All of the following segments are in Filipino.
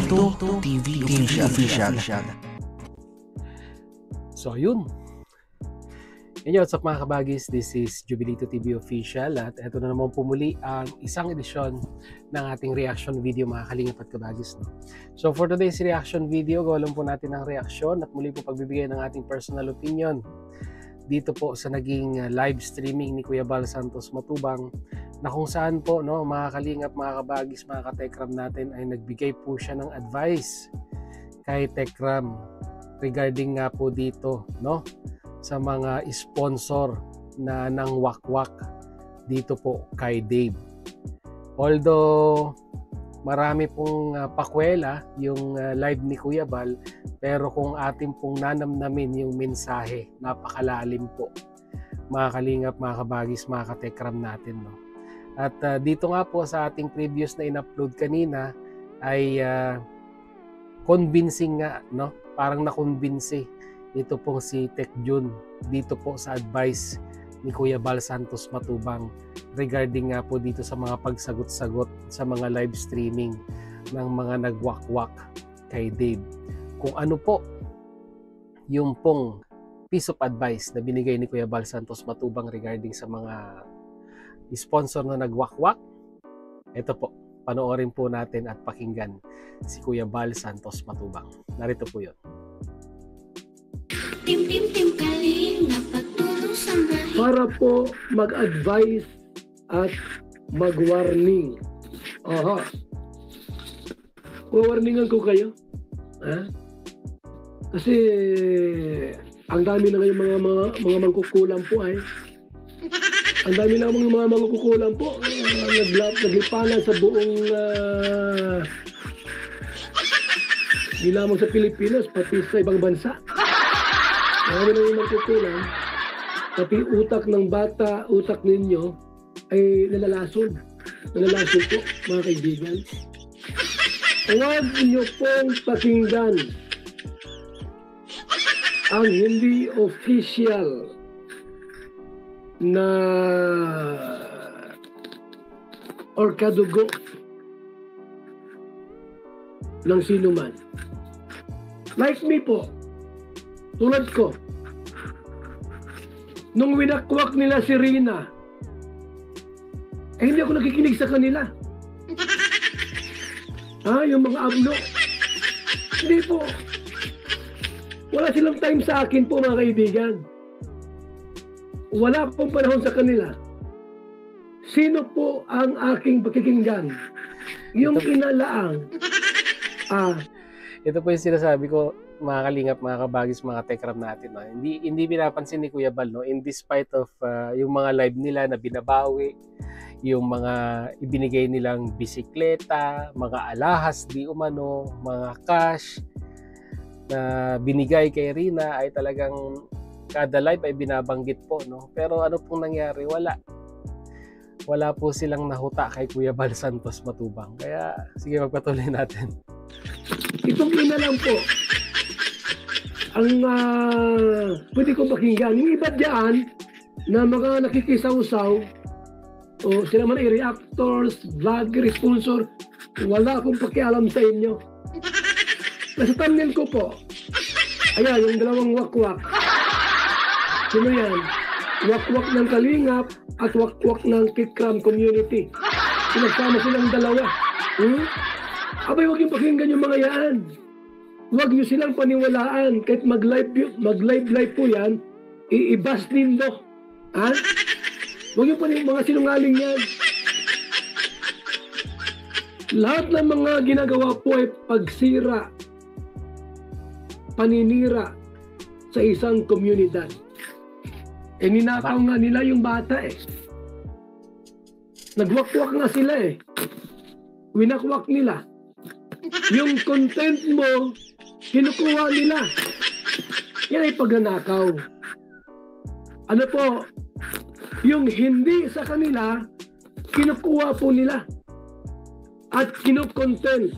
Jubilito TV Official. So yun. Inyo, what's up mga kabagis? This is Jubilito TV Official at ito na naman pumuli ang isang edisyon ng ating reaction video mga kalingap at kabagis. No? So for today's reaction video, gawin po natin ang reaksyon at muli po pagbibigay ng ating personal opinion dito po sa naging live streaming ni Kuya Bal Santos Matubang na kung saan po mga kalingap, mga kabagis, mga katekram natin ay nagbigay po siya ng advice kay Tekram regarding nga po dito sa mga sponsor na ng wakwak dito po kay Dave. Although marami pong pakwela yung live ni Kuya Bal, pero kung atin pong nanamnamin yung mensahe, napakalalim po mga kalingap, mga kabagis, mga katekram natin. At dito nga po sa ating previous na in-upload kanina ay convincing nga, parang nakonbinsi ito pong si Tek Jun dito po sa advice ni Kuya Bal Santos Matubang regarding nga po dito sa mga pagsagot-sagot sa mga live streaming ng mga nagwakwak kay Dave. Kung ano po yung pong piece of advice na binigay ni Kuya Bal Santos Matubang regarding sa mga sponsor na nagwakwak, ito po, panoorin po natin at pakinggan si Kuya Bal Santos Matubang. Narito po yun. Para po mag-advise at mag-warning. Warningan ko kayo. Kasi ang dami na ngayon mga mangkukulam po ay. Ang dami na mga mangkukulam po. Naglipanan sa buong di lamang sa Pilipinas, pati sa ibang bansa. Marami na yung mangkukulam. Pati utak ng bata, utak ninyo ay nalalason. Nalalason po, mga kaibigan. Huwag niyo pong pakinggan ang hindi official na or kadugo ng sino man. Like me po, tulad ko, nung winakwak nila si Rina, hindi ako nakikinig sa kanila. Yung mga ablo. Hindi po. Wala silang time sa akin po, mga kaibigan. Wala pong panahon sa kanila. Sino po ang aking pakikinggan? Yung inalaang. Ito po yung sinasabi ko, mga kalingap, mga kabagis, mga tekram natin. Hindi pinapansin ni Kuya Bal, in despite of yung mga live nila na binabawi, yung mga ibinigay nilang bisikleta, mga alahas di umano, mga cash na binigay kay Rina ay talagang kada live ay binabanggit po. Pero ano pong nangyari? Wala po silang nahuta kay Kuya Bal Santos Matubang. Kaya sige, magpatuloy natin. Itong ina lang po ang pwede ko pakinggan. Yung iba dyan na mga nakikisaw-saw o sila man ay reactors, vlogger, sponsor, wala akong pakialam sa inyo. Nasa thumbnail ko po, ayan, yung dalawang wakwak. Sino yan? Wakwak ng Kalingap at wakwak ng Kikram community. Pinagsama silang dalawa. Abay, huwag yung pakinggan yung mga yan. Huwag nyo silang paniwalaan. Kahit mag-live po yan, iibas nindo. Huwag yung mga sinungaling yan. Lahat ng mga ginagawa po ay pagsira, paninira sa isang komunidad. Ninakaw nga nila yung bata Nagwakwak nga sila Winakwak nila. Yung content mo, kinukuha nila. Yan ay pagnanakaw. Ano po? Yung hindi sa kanila, kinukuha po nila. At kinukontent.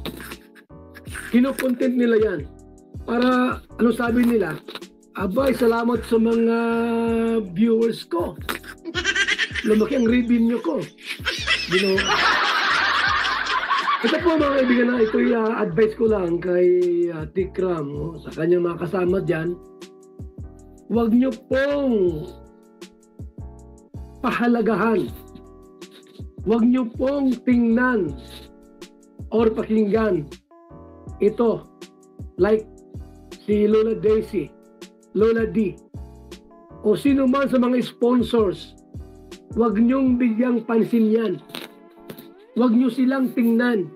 Kinukontent nila yan. Para, ano sabi nila? Abay, salamat sa mga viewers ko. Lumaki ang revenue ko. Ito po mga kaibigan na ito'y advice ko lang kay Tikram, sa kanyang mga kasama dyan. Huwag nyo pong pahalagahan. Huwag nyo pong tingnan or pakinggan ito like si Lola Daisy, Lola D, o sino man sa mga sponsors. Huwag nyong bigyang pansin yan. Huwag nyo silang tingnan.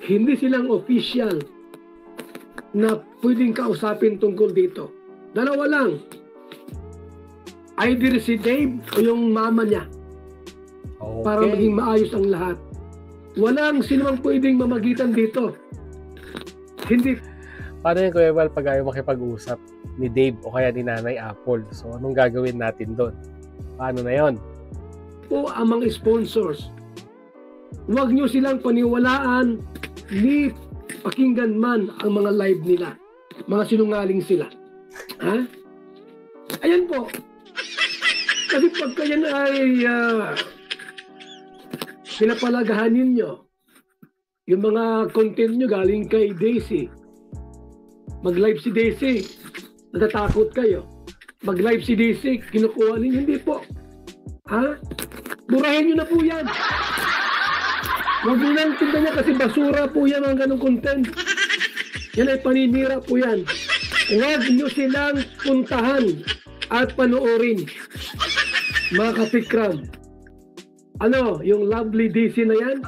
Hindi silang official na pwedeng kausapin tungkol dito. Dalawa lang. Either si Dave o yung mama niya. Okay. Para maging maayos ang lahat. Walang sinumang pwedeng mamagitan dito. Hindi. Paano yun, Kuya Val, pag ayaw makipag-usap ni Dave o kaya ni Nanay Apple? So, anong gagawin natin doon? Paano na yon? Po ang mga sponsors. Huwag nyo silang paniwalaan ni pakinggan man ang mga live nila. Mga sinungaling sila. Ha? Ayan po. Kasi pagka yan ay pinapalagahan ninyo, yung mga content nyo galing kay Daisy. Mag-live si Daisy, natatakot kayo. Mag-live si Daisy, kinukuha ninyo. Hindi po. Ha? Burahin nyo na po yan. Huwag nyo lang tinda niya kasi basura po yan ang ganong content. Yan ay paninira po yan. Huwag nyo silang puntahan at panoorin. Mga katikram. Ano, yung lovely DC na yan?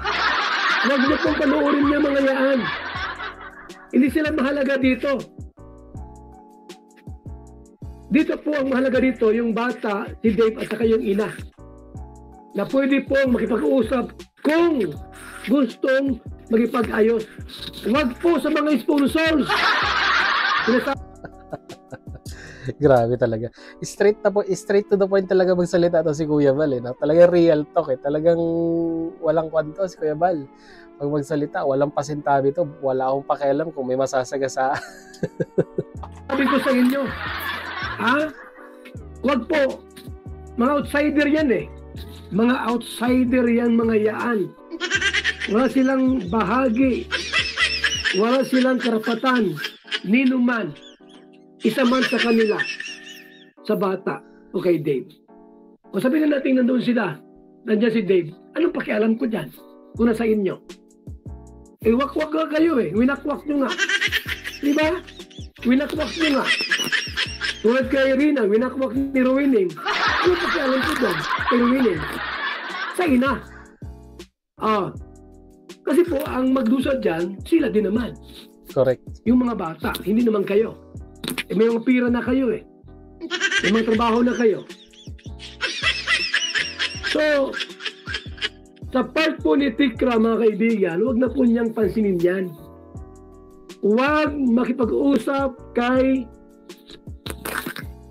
Huwag nyo pong panoorin niya mga yaan. Hindi sila mahalaga dito. Dito po ang mahalaga dito, yung bata, si Dave at saka yung ina. Na pwede pong makipag-usap kung gustong magipag-ayos. Huwag po sa mga sponsors. Grabe talaga. Straight to the point talaga magsalita to si Kuya Val. No? Talagang real talk. Talagang walang kwanto si Kuya Val. Pag magsalita, walang pasintabi to. Wala akong pakialam kung may masasagasa. Sabi ko sa inyo, ha? Huwag po. Mga outsider yan eh. Mga outsider yan, mga yaan. Wala silang bahagi. Wala silang karapatan. Ninuman. Isa man sa kanila, sa bata, o kay Dave. O sabihin na natin nandoon sila, nandiyan si Dave, anong pakialam ko dyan? Kung nasa inyo. Eh, wakwak nga kayo eh, winakwak nyo nga. Diba? Winakwak nyo nga. Tulad kay Rina, winakwak ni Rowining. Anong pakialam ko dyan? Kay Rowining. Sa ina. Kasi po, ang magdusa dyan, sila din naman. Correct. Yung mga bata, hindi naman kayo. May mga pira na kayo eh. May mga trabaho na kayo. So, sa part po ni Tikra, mga kaibigan, huwag na po niyang pansinin yan. Huwag makipag-usap kay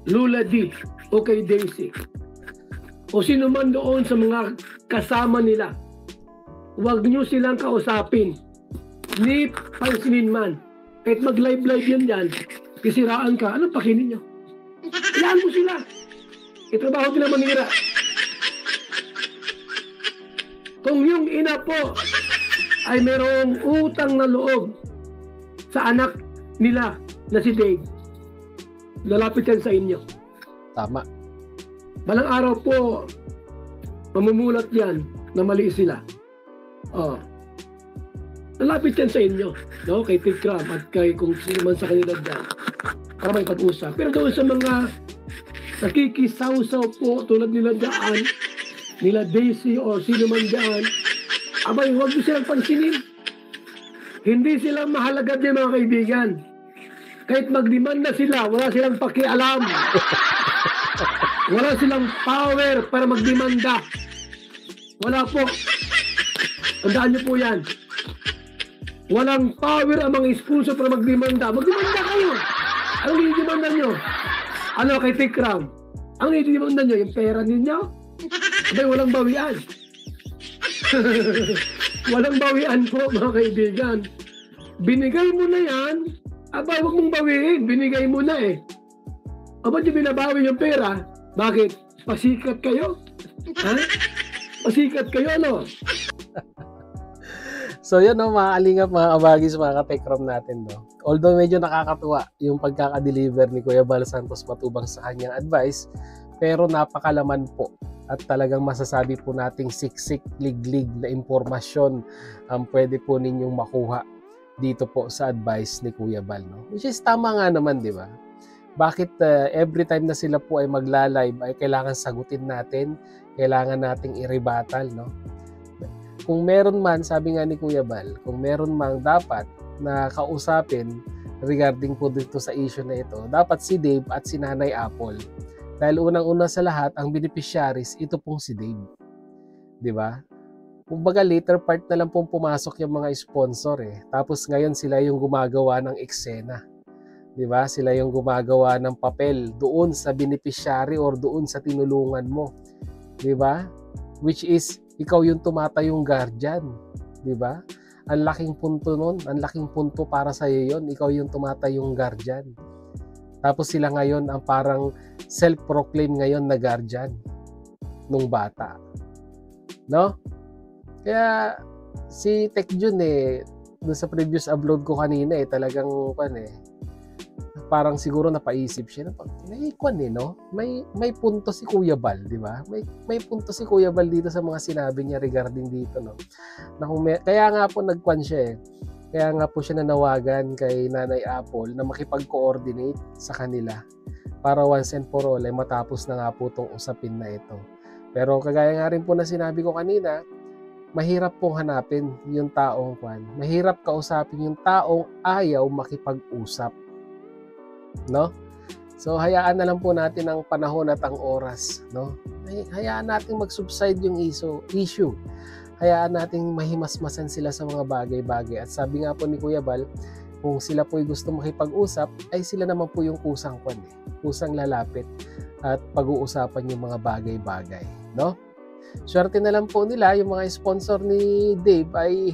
Lola D o kay Daisy. O sino man doon sa mga kasama nila. Huwag niyo silang kausapin. Ni pansinin man. Kahit mag-live yan yan, kisiraan ka, anong pakinin nyo? Ilaan mo sila. Itrabaho nila manira. Kung yung ina po ay mayroong utang na loob sa anak nila na si Dave, lalapit yan sa inyo. Tama. Balang araw po, mamumulat yan na mali sila. Lalapit yan sa inyo, no? Kay Tikram at kay kung sino man sa kanila dyan para may pag-usap. Pero doon sa mga nakikisaw-saw po tulad nila dyan, nila Daisy o sino man dyan, abay, huwag nyo silang pansinin. Hindi sila mahalaga din mga kaibigan. Kahit mag-demand na sila, wala silang pakialam. Wala silang power para mag-demanda. Wala po. Tandaan nyo po yan. Walang power ang mga sponsor para magdemanda. Magdemanda kayo. Anong nidemanda nyo? Ano kay Tikram? Ang nidemanda nyo, yung pera ninyo? Abay, walang bawian. Walang bawian po, mga kaibigan. Binigay mo na yan. Aba, huwag mong bawiin. Binigay mo na eh. Aba, di binabawi yung pera. Bakit? Pasikat kayo? Ha? Pasikat kayo, ano? So yun no, mga kalingap, mga kabagis, mga katekram natin no. Although medyo nakakatuwa yung pagkaka-deliver ni Kuya Bal Santos Matubang sa kanyang advice, pero napakalaman po at talagang masasabi po nating siksik, liglig na impormasyon ang pwede po ninyong makuha dito po sa advice ni Kuya Bal. No? Which is tama nga naman, di ba? Bakit every time na sila po ay magla-live ay kailangan sagutin natin, kailangan nating i-rebuttal, no? Kung meron man, sabi nga ni Kuya Bal, kung meron mang dapat na kausapin regarding po dito sa issue na ito, dapat si Dave at si Nanay Apple. Dahil unang-una sa lahat, ang beneficiaries, ito pong si Dave. Di ba? Kumbaga later part na lang pong pumasok yung mga sponsor eh. Tapos ngayon sila yung gumagawa ng eksena. Di ba? Sila yung gumagawa ng papel doon sa beneficiary or doon sa tinulungan mo. Di ba? Which is ikaw yung tumatayong guardian, di ba? Ang laking punto nun, ang laking punto para sa iyo yon, ikaw yung tumatayong guardian. Tapos sila ngayon ang parang self-proclaim ngayon na guardian nung bata. No? Kaya si Tech Jun doon sa previous upload ko kanina talagang parang siguro napaisip siya na no? May punto si Kuya Bal, di ba? May punto si Kuya Bal dito sa mga sinabi niya regarding dito, no? Na kaya nga po nagkwan siya Kaya nga po siya nanawagan kay Nanay Apple na makipag-coordinate sa kanila para once and for all ay matapos na nga po itong usapin na ito. Pero kagaya nga rin po na sinabi ko kanina, mahirap pong hanapin yung taong mahirap kausapin yung taong ayaw makipag-usap. No? So hayaan na lang po natin ang panahon at ang oras, no? Hayaan nating mag-subside yung issue. Hayaan nating mahimasmasan sila sa mga bagay-bagay. At sabi nga po ni Kuya Bal, kung sila po ay gusto makipag-usap, ay sila naman po yung kusang kusang lalapit at pag-uusapan yung mga bagay-bagay, no? Swerte na lang po nila yung mga sponsor ni Dave ay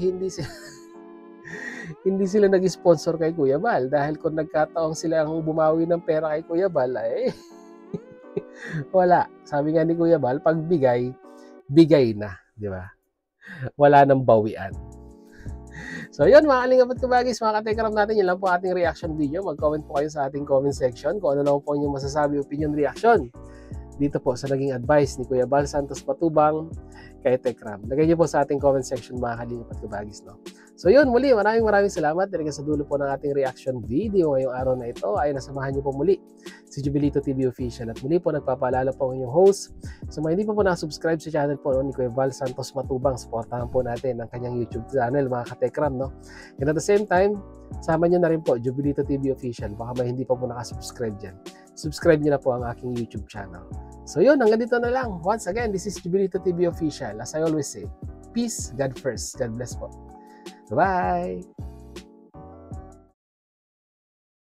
hindi sila nag-sponsor kay Kuya Bal dahil kung nagkataong sila ang bumawi ng pera kay Kuya Bal ay wala. Sabi nga ni Kuya Bal, pag bigay na, di ba? Wala nang bawian. So yun mga kalingap at kabagis, mga katekram natin, yun lang po ating reaction video. Mag-comment po kayo sa ating comment section kung ano naman po inyong masasabi, opinion, reaction dito po sa naging advice ni Kuya Bal Santos Matubang kay Tekram. Lagay niyo po sa ating comment section mga kalingap at kabagis, no? So yun, muli, maraming salamat talaga sa dulo po ng ating reaction video ngayong araw na ito ay nasamahan niyo po muli si Jubilito TV Official at muli po nagpapaalala po ang inyong host. So mga hindi pa po na-subscribe sa channel po ni Kuya Bal Santos Matubang, supportahan po natin ang kanyang YouTube channel mga katekram, no? And at the same time, sama niyo na rin po Jubilito TV Official, baka may hindi pa po nakasubscribe dyan. Subscribe niyo na po ang aking YouTube channel. So yun, hanggang dito na lang. Once again, this is Jubilito TV Official. As I always say, peace, God first. God bless po. Bye-bye!